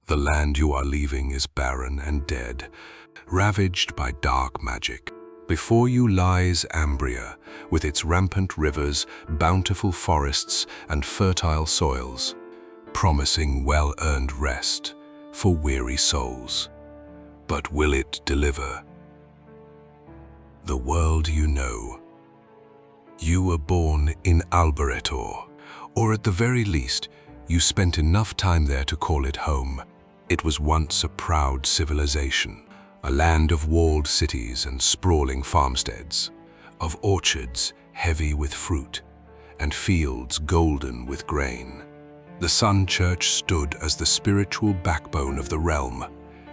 The land you are leaving is barren and dead, ravaged by dark magic. Before you lies Ambria, with its rampant rivers, bountiful forests, and fertile soils, promising well-earned rest for weary souls. But will it deliver the world you know? You were born in Alboretor, or at the very least, you spent enough time there to call it home. It was once a proud civilization, a land of walled cities and sprawling farmsteads, of orchards heavy with fruit, and fields golden with grain. The Sun Church stood as the spiritual backbone of the realm.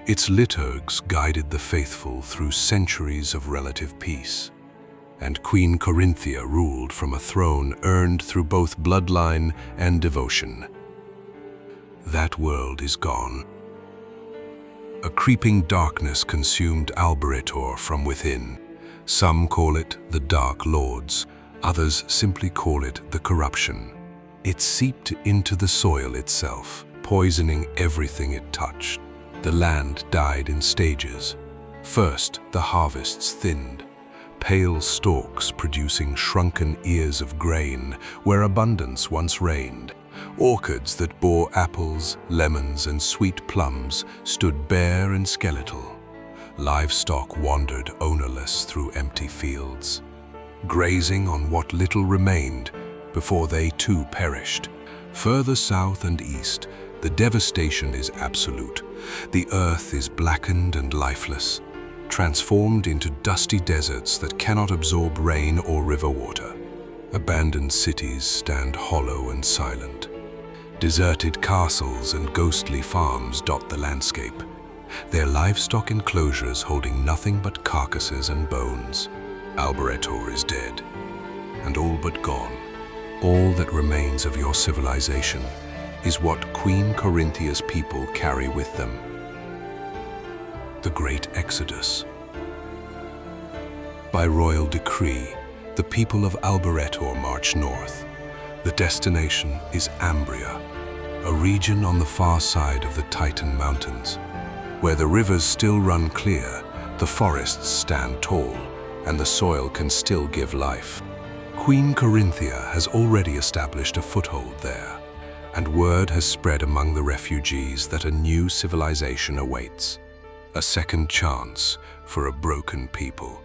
Its liturgs guided the faithful through centuries of relative peace. And Queen Corinthia ruled from a throne earned through both bloodline and devotion. That world is gone. A creeping darkness consumed Alboretor from within. Some call it the Dark Lords, others simply call it the corruption. It seeped into the soil itself, poisoning everything it touched. The land died in stages. First, the harvests thinned, pale stalks producing shrunken ears of grain where abundance once reigned. Orchards that bore apples, lemons, and sweet plums stood bare and skeletal. Livestock wandered ownerless through empty fields, grazing on what little remained before they too perished. Further south and east, the devastation is absolute. The earth is blackened and lifeless, transformed into dusty deserts that cannot absorb rain or river water. Abandoned cities stand hollow and silent. Deserted castles and ghostly farms dot the landscape, their livestock enclosures holding nothing but carcasses and bones. Alboretor is dead, and all but gone. All that remains of your civilization is what Queen Corinthia's people carry with them: the Great Exodus. By royal decree, the people of Alboretor march north. The destination is Ambria, a region on the far side of the Titan Mountains, where the rivers still run clear, the forests stand tall, and the soil can still give life. Queen Corinthia has already established a foothold there, and word has spread among the refugees that a new civilization awaits, a second chance for a broken people.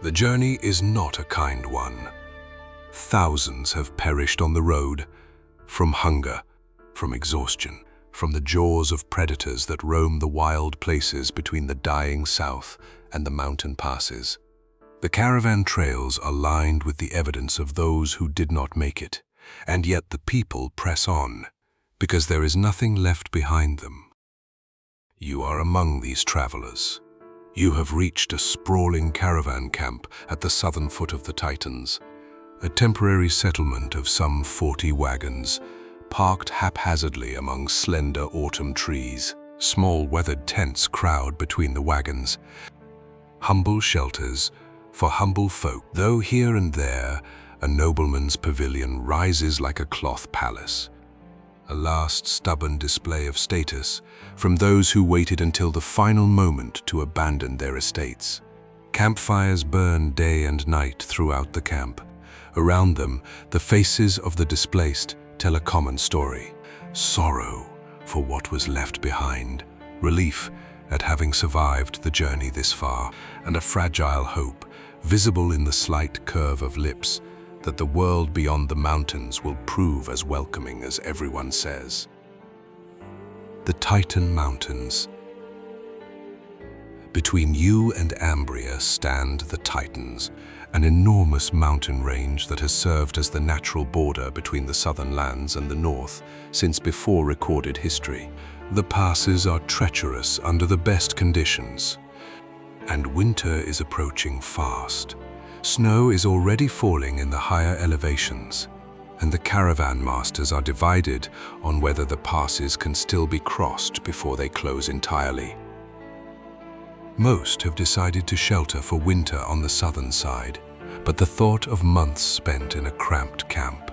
The journey is not a kind one. Thousands have perished on the road, from hunger, from exhaustion, from the jaws of predators that roam the wild places between the dying south and the mountain passes. The caravan trails are lined with the evidence of those who did not make it, and yet the people press on, because there is nothing left behind them. You are among these travelers. You have reached a sprawling caravan camp at the southern foot of the Titans, a temporary settlement of some 40 wagons, parked haphazardly among slender autumn trees. Small weathered tents crowd between the wagons, humble shelters for humble folk, though here and there a nobleman's pavilion rises like a cloth palace, a last stubborn display of status from those who waited until the final moment to abandon their estates. Campfires burn day and night throughout the camp. Around them, the faces of the displaced tell a common story: sorrow for what was left behind, relief at having survived the journey this far, and a fragile hope visible in the slight curve of lips that the world beyond the mountains will prove as welcoming as everyone says. The Titan Mountains. Between you and Ambria stand the Titans, an enormous mountain range that has served as the natural border between the southern lands and the north since before recorded history. The passes are treacherous under the best conditions, and winter is approaching fast. Snow is already falling in the higher elevations, and the caravan masters are divided on whether the passes can still be crossed before they close entirely. Most have decided to shelter for winter on the southern side, but the thought of months spent in a cramped camp,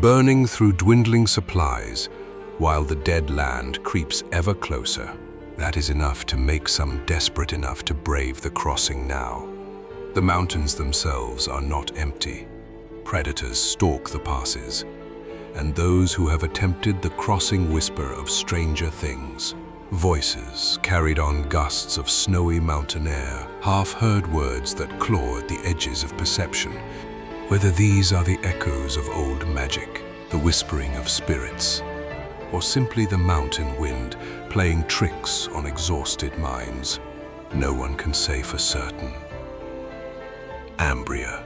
burning through dwindling supplies, while the dead land creeps ever closer. That is enough to make some desperate enough to brave the crossing now. The mountains themselves are not empty. Predators stalk the passes, and those who have attempted the crossing whisper of stranger things. Voices carried on gusts of snowy mountain air, half-heard words that claw at the edges of perception. Whether these are the echoes of old magic, the whispering of spirits, or simply the mountain wind playing tricks on exhausted minds, no one can say for certain. Ambria.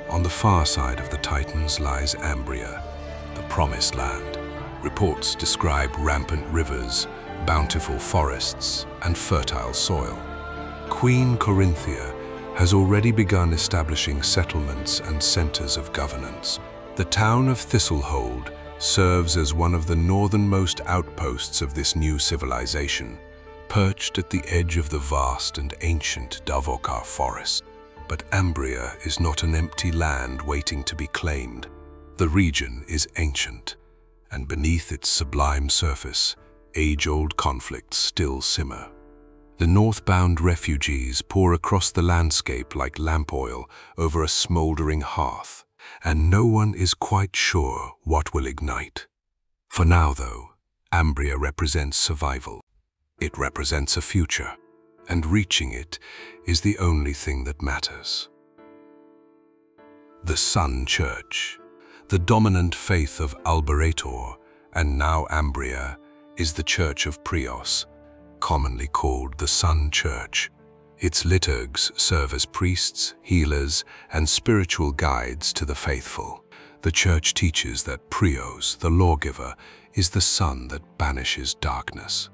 On the far side of the Titans lies Ambria, the Promised Land. Reports describe rampant rivers, bountiful forests, and fertile soil. Queen Corinthia has already begun establishing settlements and centers of governance. The town of Thistlehold serves as one of the northernmost outposts of this new civilization, perched at the edge of the vast and ancient Davokar forest. But Ambria is not an empty land waiting to be claimed. The region is ancient, and beneath its sublime surface, age-old conflicts still simmer. The northbound refugees pour across the landscape like lamp oil over a smoldering hearth, and no one is quite sure what will ignite. For now, though, Ambria represents survival. It represents a future, and reaching it is the only thing that matters. The Sun Church, the dominant faith of Alberator, and now Ambria, is the Church of Prios, commonly called the Sun Church. Its liturgs serve as priests, healers, and spiritual guides to the faithful. The Church teaches that Prios, the lawgiver, is the sun that banishes darkness,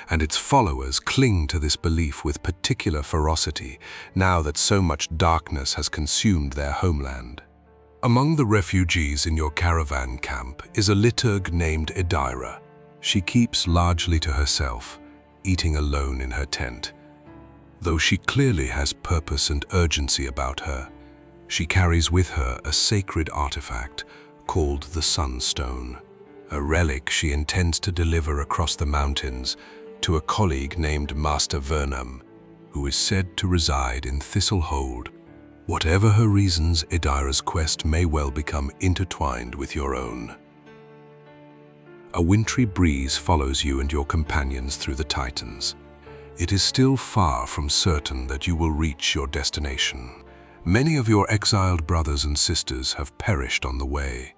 and its followers cling to this belief with particular ferocity now that so much darkness has consumed their homeland. Among the refugees in your caravan camp is a liturg named Edaira. She keeps largely to herself, eating alone in her tent. Though she clearly has purpose and urgency about her, she carries with her a sacred artifact called the Sunstone, a relic she intends to deliver across the mountains to a colleague named Master Vernam, who is said to reside in Thistlehold. Whatever her reasons, Edaira's quest may well become intertwined with your own. A wintry breeze follows you and your companions through the Titans. It is still far from certain that you will reach your destination. Many of your exiled brothers and sisters have perished on the way,